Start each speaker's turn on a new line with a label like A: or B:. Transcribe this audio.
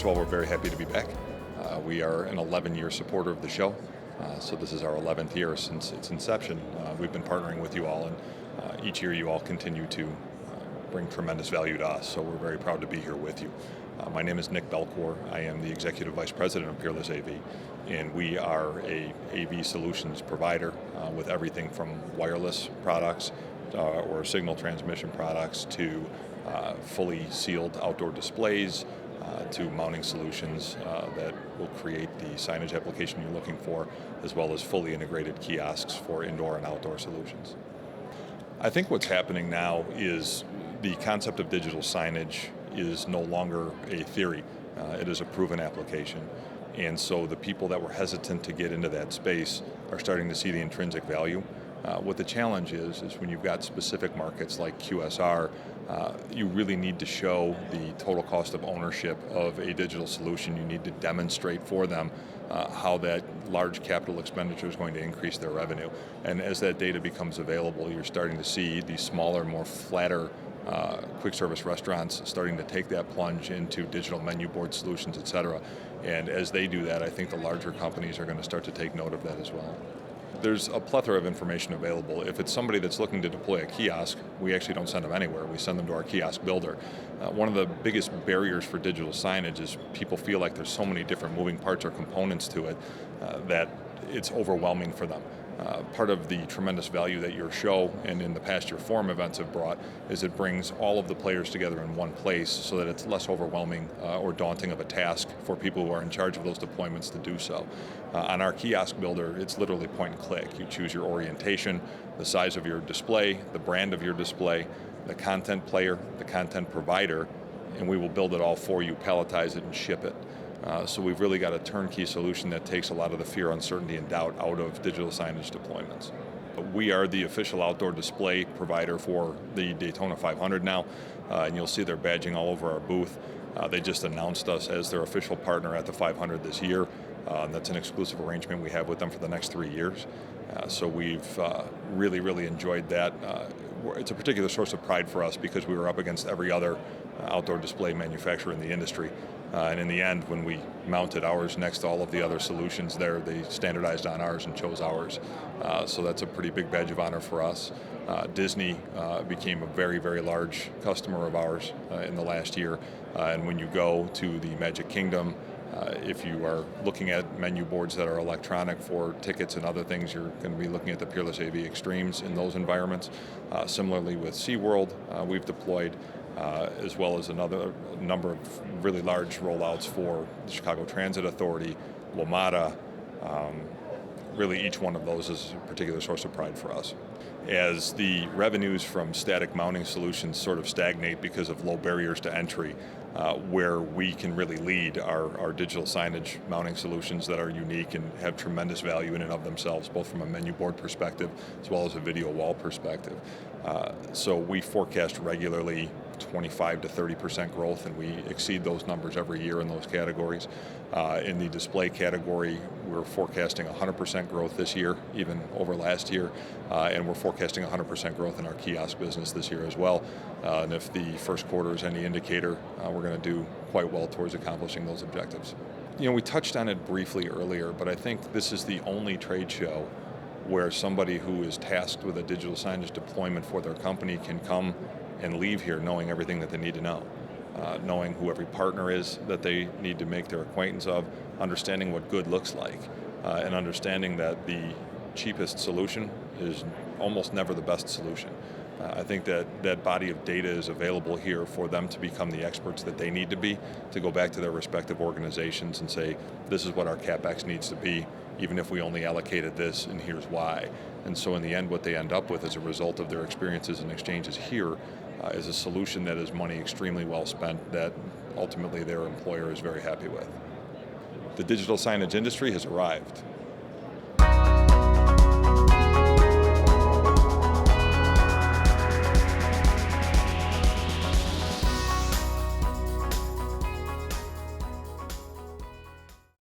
A: of all, we're very happy to be back. We are an 11-year supporter of the show, so this is our 11th year since its inception. We've been partnering with you all, and each year you all continue to bring tremendous value to us, so we're very proud to be here with you. My name is Nick Belcore. I am the Executive Vice President of Peerless-AV, and we are a AV solutions provider with everything from wireless products or signal transmission products to fully sealed outdoor displays, to mounting solutions that will create the signage application you're looking for, as well as fully integrated kiosks for indoor and outdoor solutions. I think what's happening now is the concept of digital signage is no longer a theory. It is a proven application. And so the people that were hesitant to get into that space are starting to see the intrinsic value. What the challenge is when you've got specific markets like QSR, you really need to show the total cost of ownership of a digital solution. You need to demonstrate for them how that large capital expenditure is going to increase their revenue. And as that data becomes available, you're starting to see these smaller, more flatter quick service restaurants starting to take that plunge into digital menu board solutions, et cetera. And as they do that, I think the larger companies are going to start to take note of that as well. There's a plethora of information available. If it's somebody that's looking to deploy a kiosk, we actually don't send them anywhere. We send them to our kiosk builder. One of the biggest barriers for digital signage is people feel like there's so many different moving parts or components to it that it's overwhelming for them. Part of the tremendous value that your show and in the past your forum events have brought is it brings all of the players together in one place so that it's less overwhelming or daunting of a task for people who are in charge of those deployments to do so. On our kiosk builder, it's literally point and click. You choose your orientation, the size of your display, the brand of your display, the content player, the content provider, and we will build it all for you, palletize it, and ship it. So we've really got a turnkey solution that takes a lot of the fear, uncertainty, and doubt out of digital signage deployments. We are the official outdoor display provider for the Daytona 500 now, and you'll see their badging all over our booth. They just announced us as their official partner at the 500 this year. That's an exclusive arrangement we have with them for the next 3 years. So we've really enjoyed that. It's a particular source of pride for us because we were up against every other outdoor display manufacturer in the industry. And in the end, when we mounted ours next to all of the other solutions there, they standardized on ours and chose ours. So that's a pretty big badge of honor for us. Disney became a very large customer of ours in the last year. And when you go to the Magic Kingdom, if you are looking at menu boards that are electronic for tickets and other things, you're going to be looking at the Peerless-AV Extremes in those environments. Similarly with SeaWorld, we've deployed as well as another number of really large rollouts for the Chicago Transit Authority, WMATA. Really each one of those is a particular source of pride for us. As the revenues from static mounting solutions sort of stagnate because of low barriers to entry, where we can really lead our digital signage mounting solutions that are unique and have tremendous value in and of themselves, both from a menu board perspective as well as a video wall perspective. So we forecast regularly 25 to 30% growth, and we exceed those numbers every year in those categories. In the display category, we're forecasting 100% growth this year, even over last year, and we're forecasting 100% growth in our kiosk business this year as well. And if the first quarter is any indicator, we're going to do quite well towards accomplishing those objectives. You know, we touched on it briefly earlier, but I think this is the only trade show where somebody who is tasked with a digital signage deployment for their company can come and leave here knowing everything that they need to know, knowing who every partner is that they need to make their acquaintance of, understanding what good looks like, and understanding that the cheapest solution is almost never the best solution. I think that body of data is available here for them to become the experts that they need to be, to go back to their respective organizations and say, this is what our CapEx needs to be, even if we only allocated this, and here's why. And so in the end, what they end up with as a result of their experiences and exchanges here is a solution that is money extremely well spent that ultimately their employer is very happy with. The digital signage industry has arrived.